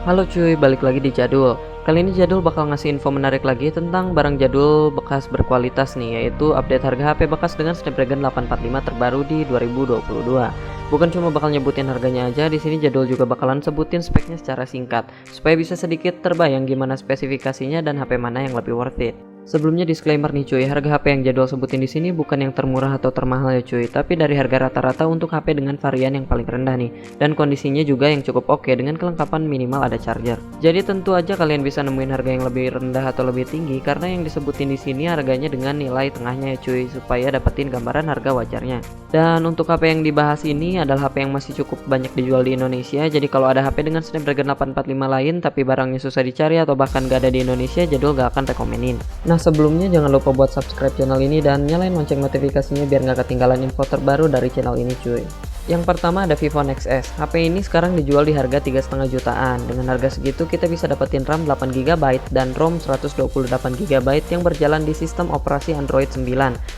Halo cuy, balik lagi di Jadul. Kali ini Jadul bakal ngasih info menarik lagi tentang barang jadul bekas berkualitas nih, yaitu update harga HP bekas dengan Snapdragon 845 terbaru di 2022. Bukan cuma bakal nyebutin harganya aja, di sini Jadul juga bakalan sebutin speknya secara singkat, supaya bisa sedikit terbayang gimana spesifikasinya dan HP mana yang lebih worth it. Sebelumnya disclaimer nih cuy, harga HP yang Jadul sebutin di sini bukan yang termurah atau termahal ya cuy, tapi dari harga rata-rata untuk HP dengan varian yang paling rendah nih, dan kondisinya juga yang cukup oke dengan kelengkapan minimal ada charger. Jadi tentu aja kalian bisa nemuin harga yang lebih rendah atau lebih tinggi karena yang disebutin di sini harganya dengan nilai tengahnya ya cuy, supaya dapetin gambaran harga wajarnya. Dan untuk HP yang dibahas ini adalah HP yang masih cukup banyak dijual di Indonesia, jadi kalau ada HP dengan Snapdragon 845 lain tapi barangnya susah dicari atau bahkan gak ada di Indonesia, Jadul gak akan rekomenin. Nah sebelumnya jangan lupa buat subscribe channel ini dan nyalain lonceng notifikasinya biar gak ketinggalan info terbaru dari channel ini cuy. Yang pertama ada Vivo Nex S. HP ini sekarang dijual di harga 3,5 jutaan. Dengan harga segitu kita bisa dapetin RAM 8GB dan ROM 128GB yang berjalan di sistem operasi Android 9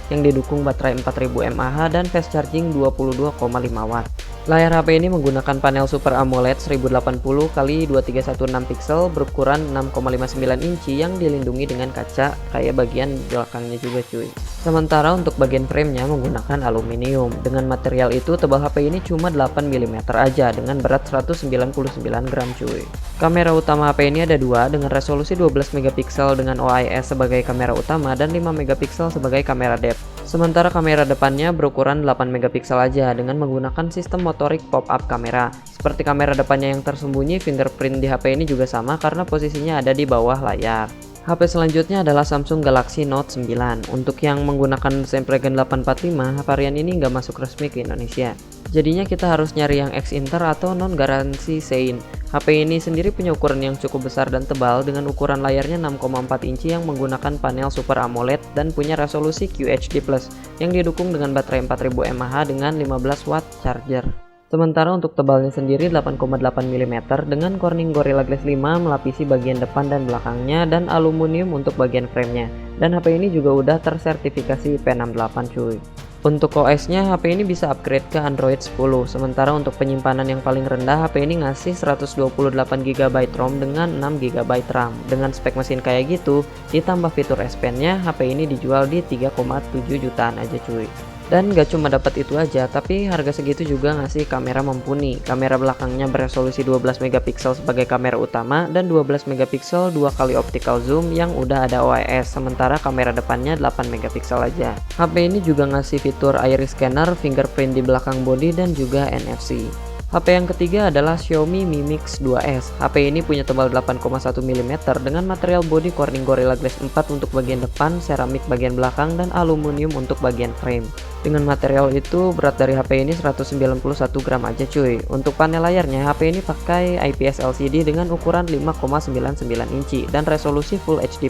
yang didukung baterai 4000 mAh dan fast charging 22,5 watt. Layar HP ini menggunakan panel Super AMOLED 1080x2316 pixel berukuran 6,59 inci yang dilindungi dengan kaca kayak bagian belakangnya juga cuy. Sementara untuk bagian framenya menggunakan aluminium. Dengan material itu tebal HP ini cuma 8 mm aja dengan berat 199 gram cuy. Kamera utama HP ini ada dua dengan resolusi 12 megapiksel dengan OIS sebagai kamera utama dan 5 megapiksel sebagai kamera depth. Sementara kamera depannya berukuran 8 megapiksel aja dengan menggunakan sistem motorik pop-up kamera. Seperti kamera depannya yang tersembunyi, fingerprint di HP ini juga sama karena posisinya ada di bawah layar. HP selanjutnya adalah Samsung Galaxy Note 9. Untuk yang menggunakan Snapdragon 845, varian ini nggak masuk resmi ke Indonesia. Jadinya kita harus nyari yang X-Inter atau non-garansi Sein. HP ini sendiri punya ukuran yang cukup besar dan tebal dengan ukuran layarnya 6,4 inci yang menggunakan panel Super AMOLED dan punya resolusi QHD+ yang didukung dengan baterai 4000 mAh dengan 15 watt charger. Sementara untuk tebalnya sendiri 8,8 mm dengan Corning Gorilla Glass 5 melapisi bagian depan dan belakangnya dan aluminium untuk bagian framenya. Dan HP ini juga udah tersertifikasi IP68 cuy. Untuk OS-nya HP ini bisa upgrade ke Android 10. Sementara untuk penyimpanan yang paling rendah HP ini ngasih 128GB ROM dengan 6GB RAM. Dengan spek mesin kayak gitu, ditambah fitur S Pen-nya, HP ini dijual di 3,7 jutaan aja cuy. Dan gak cuma dapat itu aja, tapi harga segitu juga ngasih kamera mumpuni. Kamera belakangnya beresolusi 12 megapiksel sebagai kamera utama dan 12 megapiksel 2 kali optical zoom yang udah ada OIS, sementara kamera depannya 8 megapiksel aja. HP ini juga ngasih fitur iris scanner, fingerprint di belakang bodi dan juga NFC. HP yang ketiga adalah Xiaomi Mi Mix 2S. HP ini punya tebal 8,1 mm dengan material bodi Corning Gorilla Glass 4 untuk bagian depan, seramik bagian belakang, dan aluminium untuk bagian frame. Dengan material itu, berat dari HP ini 191 gram aja cuy. Untuk panel layarnya, HP ini pakai IPS LCD dengan ukuran 5,99 inci dan resolusi Full HD+.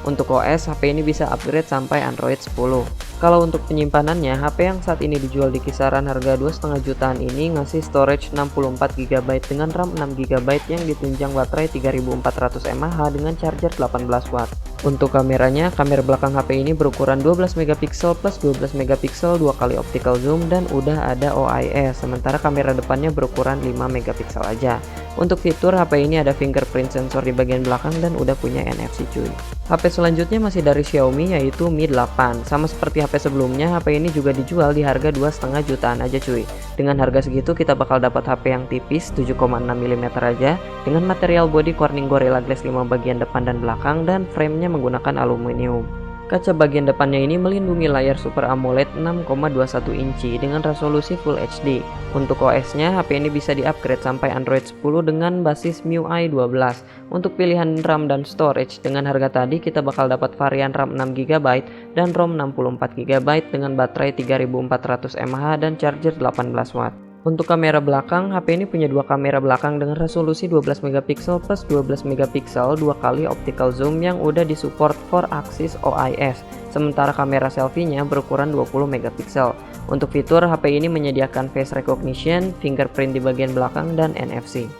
Untuk OS, HP ini bisa upgrade sampai Android 10. Kalau untuk penyimpanannya, HP yang saat ini dijual di kisaran harga 2,5 jutaan ini ngasih storage 64GB dengan RAM 6GB yang ditunjang baterai 3400 mAh dengan charger 18 watt. Untuk kameranya, kamera belakang HP ini berukuran 12 megapiksel plus 12 megapiksel 2 kali optical zoom dan udah ada OIS, sementara kamera depannya berukuran 5 megapiksel aja. Untuk fitur, HP ini ada fingerprint sensor di bagian belakang dan udah punya NFC cuy. HP selanjutnya masih dari Xiaomi yaitu Mi 8. Sama seperti HP sebelumnya, HP ini juga dijual di harga 2,5 jutaan aja cuy. Dengan harga segitu kita bakal dapat HP yang tipis 7,6 mm aja dengan material bodi Corning Gorilla Glass 5 bagian depan dan belakang dan framenya menggunakan aluminium. Kaca bagian depannya ini melindungi layar Super AMOLED 6,21 inci dengan resolusi Full HD. Untuk OS-nya, HP ini bisa di-upgrade sampai Android 10 dengan basis MIUI 12. Untuk pilihan RAM dan storage, dengan harga tadi kita bakal dapat varian RAM 6GB dan ROM 64GB dengan baterai 3400 mAh dan charger 18 watt. Untuk kamera belakang, HP ini punya dua kamera belakang dengan resolusi 12 megapiksel plus 12 megapiksel 2 kali optical zoom yang udah disupport 4-axis OIS. Sementara kamera selfie-nya berukuran 20 megapiksel. Untuk fitur, HP ini menyediakan face recognition, fingerprint di bagian belakang, dan NFC.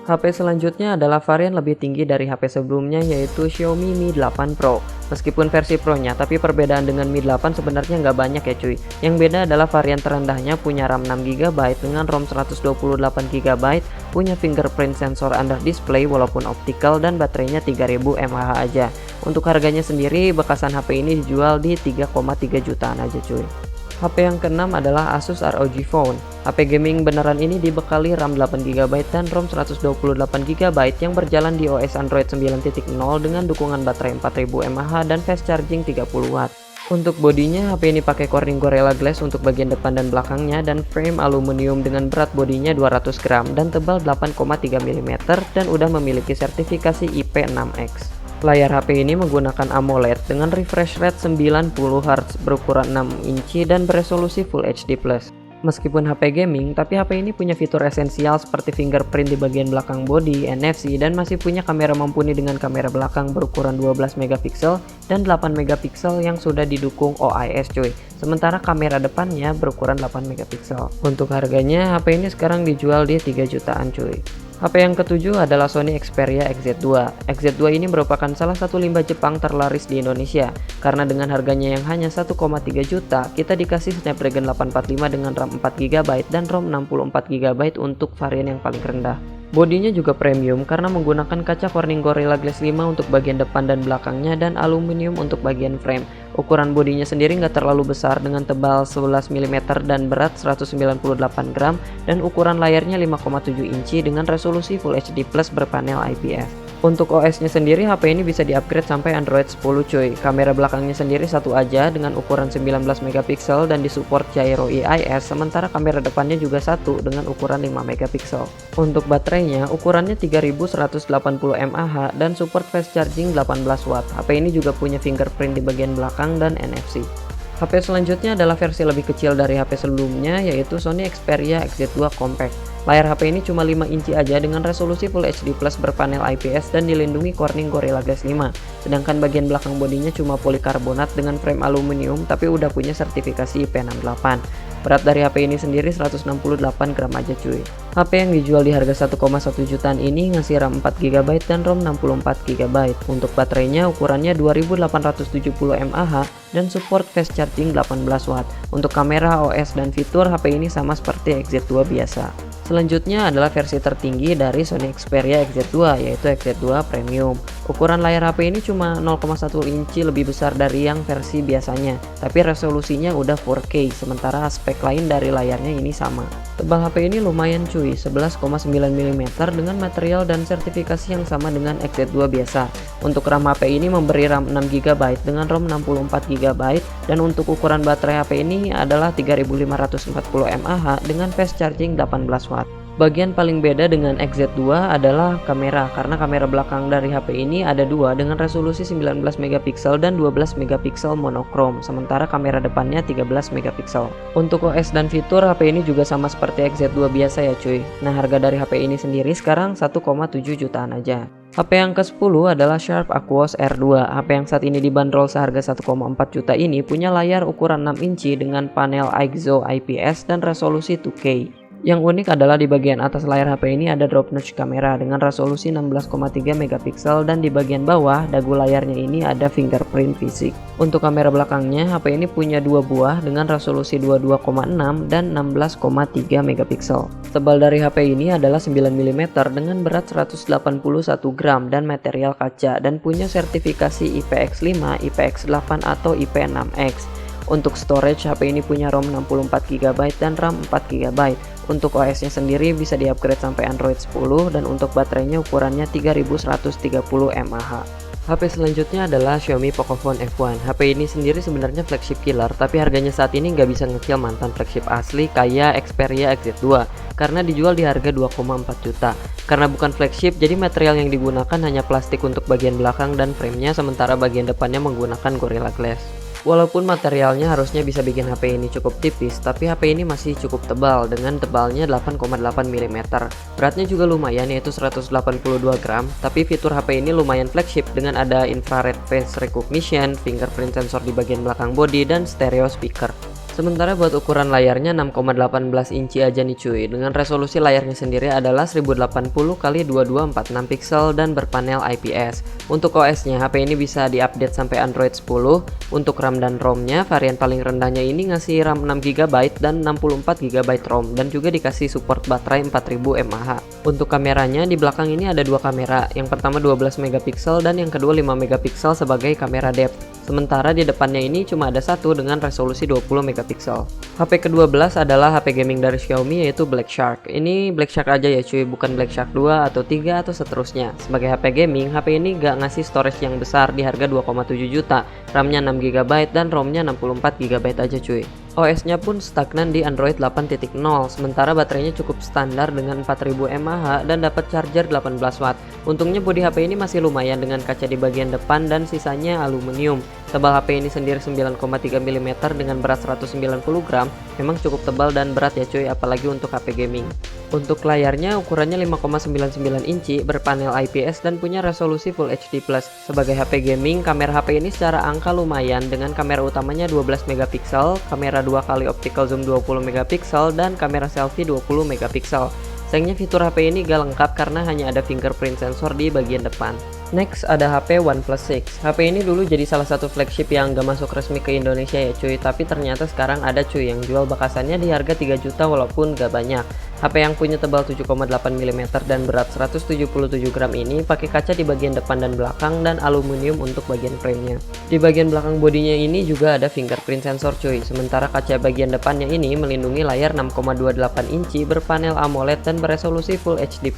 HP selanjutnya adalah varian lebih tinggi dari HP sebelumnya yaitu Xiaomi Mi 8 Pro. Meskipun versi Pro-nya, tapi perbedaan dengan Mi 8 sebenarnya nggak banyak ya cuy. Yang beda adalah varian terendahnya punya RAM 6GB dengan ROM 128GB, punya fingerprint sensor under display walaupun optical dan baterainya 3000 mAh aja. Untuk harganya sendiri, bekasan HP ini dijual di 3,3 jutaan aja cuy. HP yang keenam adalah Asus ROG Phone. HP gaming beneran ini dibekali RAM 8GB dan ROM 128GB yang berjalan di OS Android 9.0 dengan dukungan baterai 4000 mAh dan fast charging 30W. Untuk bodinya, HP ini pakai Corning Gorilla Glass untuk bagian depan dan belakangnya dan frame aluminium dengan berat bodinya 200 gram dan tebal 8,3 mm dan udah memiliki sertifikasi IP6X. Layar HP ini menggunakan AMOLED dengan refresh rate 90Hz berukuran 6 inci dan beresolusi Full HD+. Meskipun HP gaming, tapi HP ini punya fitur esensial seperti fingerprint di bagian belakang bodi, NFC, dan masih punya kamera mumpuni dengan kamera belakang berukuran 12MP dan 8MP yang sudah didukung OIS cuy. Sementara kamera depannya berukuran 8MP. Untuk harganya, HP ini sekarang dijual di 3 jutaan cuy. HP yang ketujuh adalah Sony Xperia XZ2. XZ2 ini merupakan salah satu limbah Jepang terlaris di Indonesia. Karena dengan harganya yang hanya 1,3 juta, kita dikasih Snapdragon 845 dengan RAM 4GB dan ROM 64GB untuk varian yang paling rendah. Bodinya juga premium karena menggunakan kaca Corning Gorilla Glass 5 untuk bagian depan dan belakangnya dan aluminium untuk bagian frame. Ukuran bodinya sendiri nggak terlalu besar dengan tebal 11 mm dan berat 198 gram dan ukuran layarnya 5,7 inci dengan resolusi Full HD+ berpanel IPS. Untuk OS-nya sendiri, HP ini bisa di-upgrade sampai Android 10 cuy. Kamera belakangnya sendiri satu aja dengan ukuran 19MP dan disupport gyro EIS, sementara kamera depannya juga satu dengan ukuran 5MP. Untuk baterainya, ukurannya 3180 mAh dan support fast charging 18W. HP ini juga punya fingerprint di bagian belakang dan NFC. HP selanjutnya adalah versi lebih kecil dari HP sebelumnya yaitu Sony Xperia XZ2 Compact. Layar HP ini cuma 5 inci aja dengan resolusi Full HD+ berpanel IPS dan dilindungi Corning Gorilla Glass 5. Sedangkan bagian belakang bodinya cuma polikarbonat dengan frame aluminium tapi udah punya sertifikasi IP68. Berat dari HP ini sendiri 168 gram aja cuy. HP yang dijual di harga 1,1 jutaan ini ngasih RAM 4GB dan ROM 64GB. Untuk baterainya ukurannya 2870 mAh dan support fast charging 18W. Untuk kamera, OS, dan fitur HP ini sama seperti XZ2 biasa. Selanjutnya adalah versi tertinggi dari Sony Xperia XZ2 yaitu XZ2 Premium. Ukuran layar HP ini cuma 0,1 inci lebih besar dari yang versi biasanya, tapi resolusinya udah 4K, sementara aspek lain dari layarnya ini sama. Tebal HP ini lumayan cuy, 11,9 mm dengan material dan sertifikasi yang sama dengan XZ2 biasa. Untuk RAM HP ini memberi RAM 6GB dengan ROM 64GB dan untuk ukuran baterai HP ini adalah 3540 mAh dengan fast charging 18W. Bagian paling beda dengan XZ2 adalah kamera, karena kamera belakang dari HP ini ada dua dengan resolusi 19MP dan 12MP monokrom, sementara kamera depannya 13MP. Untuk OS dan fitur HP ini juga sama seperti XZ2 biasa ya cuy. Nah, harga dari HP ini sendiri sekarang 1,7 jutaan aja. HP yang ke-10 adalah Sharp Aquos R2. HP yang saat ini dibanderol seharga 1,4 juta ini punya layar ukuran 6 inci dengan panel IXO IPS dan resolusi 2K. Yang unik adalah di bagian atas layar HP ini ada drop notch kamera dengan resolusi 16,3MP dan di bagian bawah dagu layarnya ini ada fingerprint fisik. Untuk kamera belakangnya, HP ini punya dua buah dengan resolusi 22,6 dan 16,3MP. Tebal dari HP ini adalah 9mm dengan berat 181 gram dan material kaca dan punya sertifikasi IPX5, IPX8 atau IP6X. Untuk storage, HP ini punya ROM 64GB dan RAM 4GB. Untuk OS-nya sendiri bisa di-upgrade sampai Android 10 dan untuk baterainya ukurannya 3130 mAh. HP selanjutnya adalah Xiaomi Pocophone F1. HP ini sendiri sebenarnya flagship killer, tapi harganya saat ini nggak bisa ngekill mantan flagship asli kayak Xperia XZ2 karena dijual di harga 2,4 juta. Karena bukan flagship, jadi material yang digunakan hanya plastik untuk bagian belakang dan framenya, sementara bagian depannya menggunakan Gorilla Glass. Walaupun materialnya harusnya bisa bikin HP ini cukup tipis, tapi HP ini masih cukup tebal dengan tebalnya 8,8 mm. Beratnya juga lumayan yaitu 182 gram, tapi fitur HP ini lumayan flagship dengan ada infrared face recognition, fingerprint sensor di bagian belakang bodi, dan stereo speaker. Sementara buat ukuran layarnya 6,18 inci aja nih cuy. Dengan resolusi layarnya sendiri adalah 1080x2246 pixel dan berpanel IPS. Untuk OS-nya HP ini bisa diupdate sampai Android 10. Untuk RAM dan ROM-nya varian paling rendahnya ini ngasih RAM 6GB dan 64GB ROM dan juga dikasih support baterai 4000 mAh. Untuk kameranya di belakang ini ada dua kamera. Yang pertama 12 megapiksel dan yang kedua 5 megapiksel sebagai kamera depth. Sementara di depannya ini cuma ada satu dengan resolusi 20 megapiksel. HP ke-12 adalah HP gaming dari Xiaomi yaitu Black Shark. Ini Black Shark aja ya cuy, bukan Black Shark 2 atau 3 atau seterusnya. Sebagai HP gaming, HP ini gak ngasih storage yang besar di harga 2,7 juta. RAM-nya 6GB dan ROM-nya 64GB aja cuy. OS-nya pun stagnan di Android 8.0, sementara baterainya cukup standar dengan 4000 mAh dan dapat charger 18 watt. Untungnya bodi HP ini masih lumayan dengan kaca di bagian depan dan sisanya aluminium. Tebal HP ini sendiri 9,3 mm dengan berat 190 gram, memang cukup tebal dan berat ya cuy, apalagi untuk HP gaming. Untuk layarnya ukurannya 5,99 inci, berpanel IPS dan punya resolusi Full HD+. Sebagai HP gaming, kamera HP ini secara angka lumayan dengan kamera utamanya 12 megapiksel, kamera 2x optical zoom 20 megapiksel dan kamera selfie 20 megapiksel. Sayangnya fitur HP ini gak lengkap karena hanya ada fingerprint sensor di bagian depan. Next ada HP OnePlus 6. HP ini dulu jadi salah satu flagship yang gak masuk resmi ke Indonesia ya cuy, tapi ternyata sekarang ada cuy yang jual bakasannya di harga 3 juta walaupun gak banyak. HP yang punya tebal 7,8 mm dan berat 177 gram ini pakai kaca di bagian depan dan belakang dan aluminium untuk bagian framenya. Di bagian belakang bodinya ini juga ada fingerprint sensor cuy, sementara kaca bagian depannya ini melindungi layar 6,28 inci berpanel AMOLED dan beresolusi Full HD+.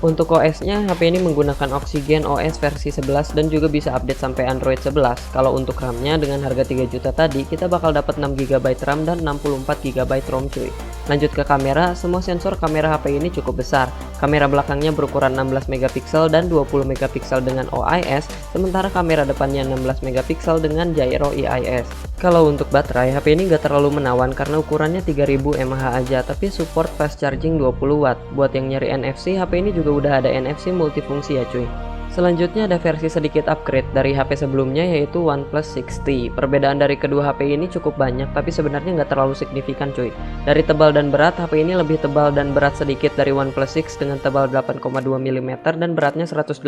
Untuk OS-nya, HP ini menggunakan Oxygen OS versi 11 dan juga bisa update sampai Android 11. Kalau untuk RAM-nya dengan harga 3 juta tadi, kita bakal dapat 6GB RAM dan 64GB ROM cuy. Lanjut ke kamera, semua sensor kamera HP ini cukup besar. Kamera belakangnya berukuran 16 megapiksel dan 20 megapiksel dengan OIS, sementara kamera depannya 16 megapiksel dengan gyro EIS. Kalau untuk baterai, HP ini gak terlalu menawan karena ukurannya 3000 mAh aja, tapi support fast charging 20 watt. Buat yang nyari NFC, HP ini juga udah ada NFC multifungsi ya cuy. Selanjutnya ada versi sedikit upgrade dari HP sebelumnya yaitu OnePlus 6T. Perbedaan dari kedua HP ini cukup banyak tapi sebenarnya nggak terlalu signifikan cuy. Dari tebal dan berat, HP ini lebih tebal dan berat sedikit dari OnePlus 6 dengan tebal 8,2 mm dan beratnya 185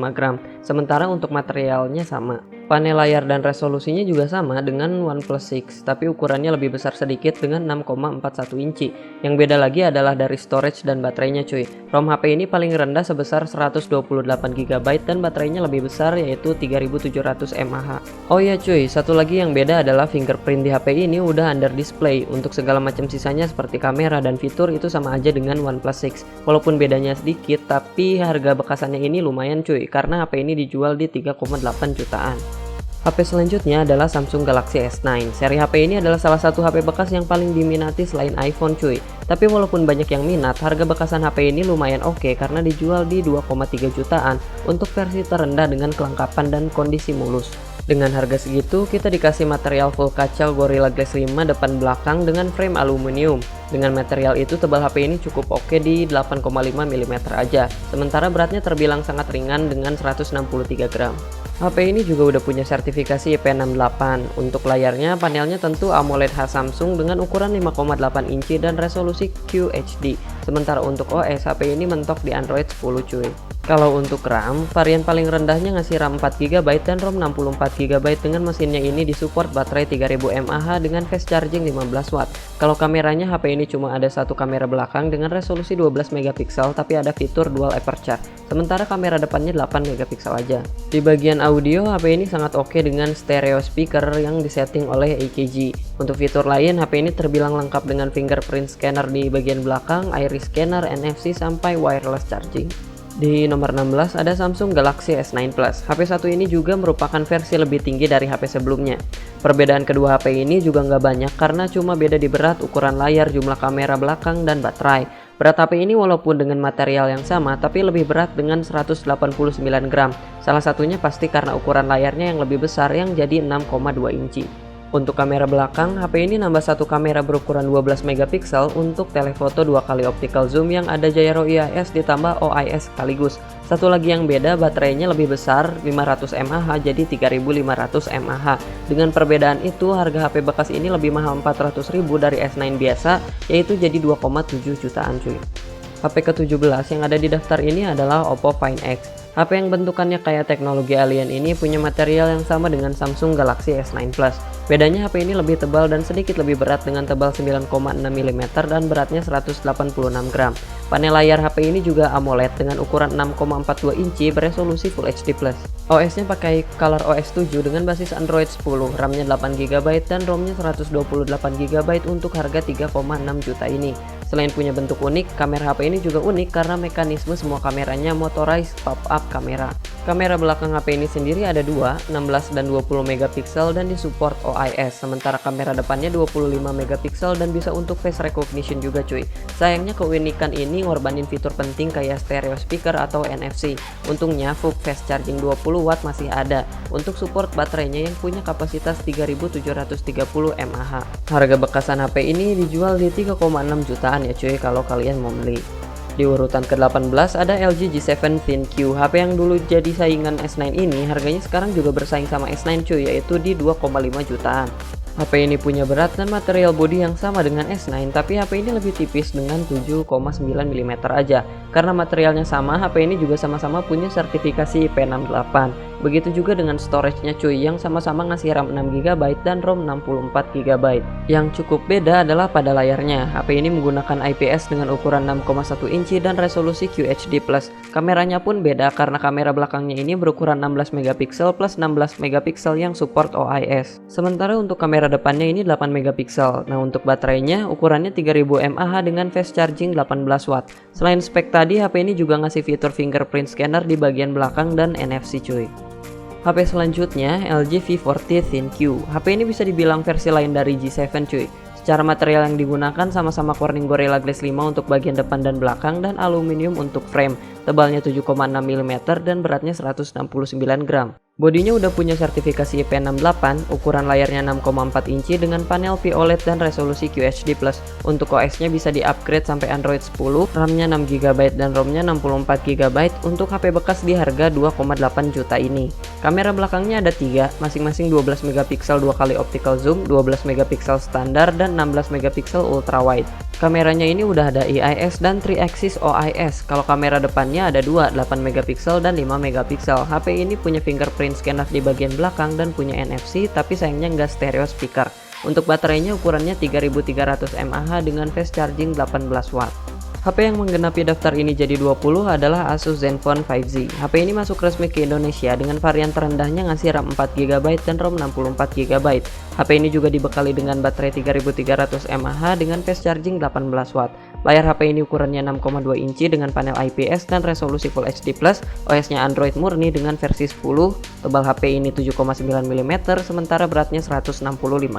gram. Sementara untuk materialnya sama. Panel layar dan resolusinya juga sama dengan OnePlus 6, tapi ukurannya lebih besar sedikit dengan 6,41 inci. Yang beda lagi adalah dari storage dan baterainya cuy. ROM HP ini paling rendah sebesar 128GB dan baterainya lebih besar yaitu 3700 mAh. Oh ya cuy, satu lagi yang beda adalah fingerprint di HP ini udah under display. Untuk segala macam sisanya seperti kamera dan fitur itu sama aja dengan OnePlus 6. Walaupun bedanya sedikit, tapi harga bekasannya ini lumayan cuy, karena HP ini dijual di 3,8 jutaan. HP selanjutnya adalah Samsung Galaxy S9. Seri HP ini adalah salah satu HP bekas yang paling diminati selain iPhone cuy. Tapi walaupun banyak yang minat, harga bekasan HP ini lumayan oke karena dijual di 2,3 jutaan untuk versi terendah dengan kelengkapan dan kondisi mulus. Dengan harga segitu, kita dikasih material full kaca Gorilla Glass 5 depan belakang dengan frame aluminium. Dengan material itu, tebal HP ini cukup oke di 8,5 mm aja. Sementara beratnya terbilang sangat ringan dengan 163 gram. HP ini juga udah punya sertifikasi IP68. Untuk layarnya, panelnya tentu AMOLED khas Samsung dengan ukuran 5,8 inci dan resolusi QHD. Sementara untuk OS, HP ini mentok di Android 10 cuy. Kalau untuk RAM, varian paling rendahnya ngasih RAM 4GB dan ROM 64GB dengan mesinnya ini disupport baterai 3000 mAh dengan fast charging 15 watt. Kalau kameranya, HP ini cuma ada satu kamera belakang dengan resolusi 12 megapiksel tapi ada fitur dual aperture. Sementara kamera depannya 8 megapiksel aja. Di bagian audio, HP ini sangat oke dengan stereo speaker yang disetting oleh EKG. Untuk fitur lain, HP ini terbilang lengkap dengan fingerprint scanner di bagian belakang, iris scanner, NFC sampai wireless charging. Di nomor 16 ada Samsung Galaxy S9 Plus. HP satu ini juga merupakan versi lebih tinggi dari HP sebelumnya. Perbedaan kedua HP ini juga nggak banyak karena cuma beda di berat, ukuran layar, jumlah kamera belakang, dan baterai. Berat HP ini walaupun dengan material yang sama tapi lebih berat dengan 189 gram. Salah satunya pasti karena ukuran layarnya yang lebih besar yang jadi 6,2 inci. Untuk kamera belakang, HP ini nambah satu kamera berukuran 12 megapiksel untuk telefoto 2 kali optical zoom yang ada gyro IIS ditambah OIS sekaligus. Satu lagi yang beda, baterainya lebih besar 500 mAh jadi 3500 mAh. Dengan perbedaan itu, harga HP bekas ini lebih mahal 400.000 dari S9 biasa, yaitu jadi 2,7 jutaan cuy. HP ke-17 yang ada di daftar ini adalah Oppo Find X. HP yang bentukannya kayak teknologi alien ini punya material yang sama dengan Samsung Galaxy S9 Plus. Bedanya HP ini lebih tebal dan sedikit lebih berat dengan tebal 9,6 mm dan beratnya 186 gram. Panel layar HP ini juga AMOLED dengan ukuran 6,42 inci beresolusi Full HD+. OS-nya pakai Color OS 7 dengan basis Android 10, RAM-nya 8GB dan ROM-nya 128GB untuk harga 3,6 juta ini. Selain punya bentuk unik, kamera HP ini juga unik karena mekanisme semua kameranya motorized pop-up kamera. Kamera belakang HP ini sendiri ada dua, 16 dan 20 megapiksel dan disupport OIS, sementara kamera depannya 25 megapiksel dan bisa untuk face recognition juga cuy. Sayangnya keunikan ini ngorbanin fitur penting kayak stereo speaker atau NFC. Untungnya VOOC fast charging 20 watt masih ada untuk support baterainya yang punya kapasitas 3730 mAh. Harga bekasan HP ini dijual di 3,6 jutaan ya cuy kalau kalian mau beli. Di urutan ke-18 ada LG G7 ThinQ. HP yang dulu jadi saingan S9 ini harganya sekarang juga bersaing sama S9 cuy, yaitu di 2,5 jutaan. HP ini punya berat dan material bodi yang sama dengan S9, tapi HP ini lebih tipis dengan 7,9 mm aja. Karena materialnya sama, HP ini juga sama-sama punya sertifikasi IP68. Begitu juga dengan storage-nya cuy, yang sama-sama ngasih RAM 6GB dan ROM 64GB. Yang cukup beda adalah pada layarnya. HP ini menggunakan IPS dengan ukuran 6,1 inci dan resolusi QHD+. Kameranya pun beda karena kamera belakangnya ini berukuran 16 megapiksel plus 16 megapiksel yang support OIS. Sementara untuk kamera depannya ini 8 megapiksel. Nah, untuk baterainya ukurannya 3000 mAh dengan fast charging 18 watt. Selain spek tadi, HP ini juga ngasih fitur fingerprint scanner di bagian belakang dan NFC cuy. HP selanjutnya LG V40 ThinQ. HP ini bisa dibilang versi lain dari G7 cuy. Secara material yang digunakan sama-sama Corning Gorilla Glass 5 untuk bagian depan dan belakang dan aluminium untuk frame. Tebalnya 7,6 mm dan beratnya 169 gram. Bodinya udah punya sertifikasi IP68, ukuran layarnya 6,4 inci dengan panel POLED dan resolusi QHD+. Untuk OS-nya bisa di-upgrade sampai Android 10, RAM-nya 6GB dan ROM-nya 64GB untuk HP bekas di harga 2,8 juta ini. Kamera belakangnya ada 3, masing-masing 12 megapiksel 2 kali optical zoom, 12 megapiksel standar dan 16 megapiksel ultra wide. Kameranya ini udah ada IIS dan 3-axis OIS. Kalau kamera depannya ada 2, 8 megapiksel dan 5 megapiksel. HP ini punya fingerprint scanner di bagian belakang dan punya NFC, tapi sayangnya nggak stereo speaker. Untuk baterainya ukurannya 3300 mAh dengan fast charging 18 watt. HP yang menggenapi daftar ini jadi 20 adalah Asus Zenfone 5Z. HP ini masuk resmi ke Indonesia dengan varian terendahnya ngasih RAM 4GB dan ROM 64GB. HP ini juga dibekali dengan baterai 3300 mAh dengan fast charging 18 watt. Layar HP ini ukurannya 6,2 inci dengan panel IPS dan resolusi Full HD+. OS-nya Android murni dengan versi 10. Tebal HP ini 7,9 mm sementara beratnya 165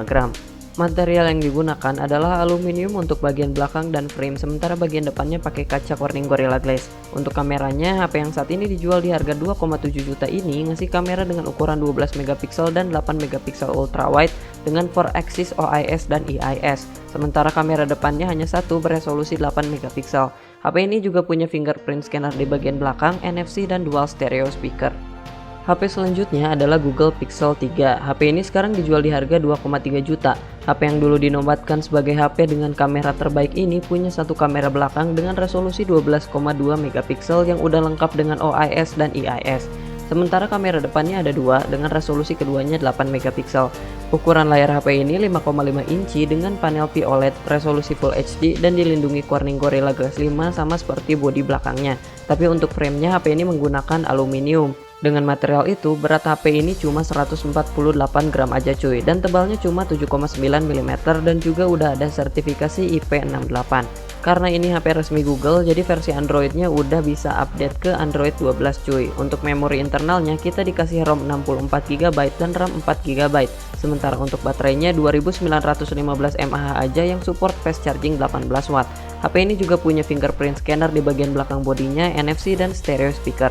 gram. Material yang digunakan adalah aluminium untuk bagian belakang dan frame, sementara bagian depannya pakai kaca Corning Gorilla Glass. Untuk kameranya, HP yang saat ini dijual di harga 2,7 juta ini ngasih kamera dengan ukuran 12 megapiksel dan 8 megapiksel ultra wide dengan 4-axis OIS dan IIS. Sementara kamera depannya hanya satu beresolusi 8 megapiksel. HP ini juga punya fingerprint scanner di bagian belakang, NFC dan dual stereo speaker. HP selanjutnya adalah Google Pixel 3. HP ini sekarang dijual di harga 2,3 juta. HP yang dulu dinobatkan sebagai HP dengan kamera terbaik ini punya satu kamera belakang dengan resolusi 12,2 megapiksel yang udah lengkap dengan OIS dan IIS. Sementara kamera depannya ada dua dengan resolusi keduanya 8 megapiksel. Ukuran layar HP ini 5,5 inci dengan panel POLED, resolusi Full HD dan dilindungi Corning Gorilla Glass 5 sama seperti bodi belakangnya. Tapi untuk framenya HP ini menggunakan aluminium. Dengan material itu, berat HP ini cuma 148 gram aja cuy, dan tebalnya cuma 7,9 mm dan juga udah ada sertifikasi IP68. Karena ini HP resmi Google, jadi versi Androidnya udah bisa update ke Android 12 cuy. Untuk memori internalnya kita dikasih ROM 64GB dan RAM 4GB. Sementara untuk baterainya 2915 mAh aja yang support fast charging 18 watt. HP ini juga punya fingerprint scanner di bagian belakang bodinya, NFC dan stereo speaker.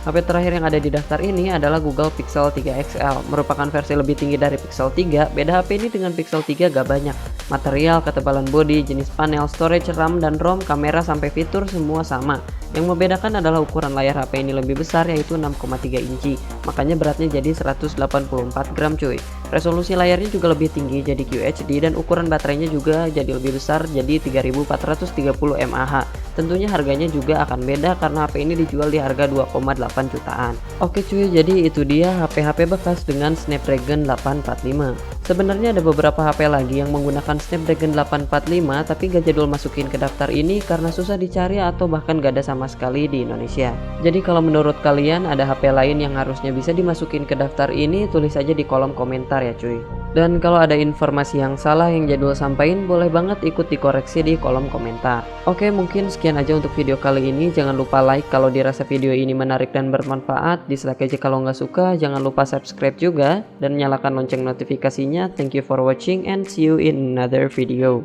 HP terakhir yang ada di daftar ini adalah Google Pixel 3 XL, merupakan versi lebih tinggi dari Pixel 3. Beda HP ini dengan Pixel 3 gak banyak. Material, ketebalan bodi, jenis panel, storage RAM dan ROM, kamera sampai fitur semua sama. Yang membedakan adalah ukuran layar HP ini lebih besar, yaitu 6,3 inci. Makanya beratnya jadi 184 gram cuy. Resolusi layarnya juga lebih tinggi jadi QHD dan ukuran baterainya juga jadi lebih besar jadi 3430 mAh. Tentunya harganya juga akan beda karena HP ini dijual di harga 2,8 jutaan. Oke cuy, jadi itu dia HP-HP bekas dengan Snapdragon 845. Sebenarnya ada beberapa HP lagi yang menggunakan Snapdragon 845 tapi gak jadul masukin ke daftar ini karena susah dicari atau bahkan gak ada sama sekali di Indonesia. Jadi kalau menurut kalian ada HP lain yang harusnya bisa dimasukin ke daftar ini, tulis aja di kolom komentar ya cuy. Dan kalau ada informasi yang salah yang jadul sampaikan, boleh banget ikut dikoreksi di kolom komentar. Oke, mungkin sekian aja untuk video kali ini. Jangan lupa like kalau dirasa video ini menarik dan bermanfaat, dislike aja kalau nggak suka, jangan lupa subscribe juga dan nyalakan lonceng notifikasinya. Thank you for watching and see you in another video.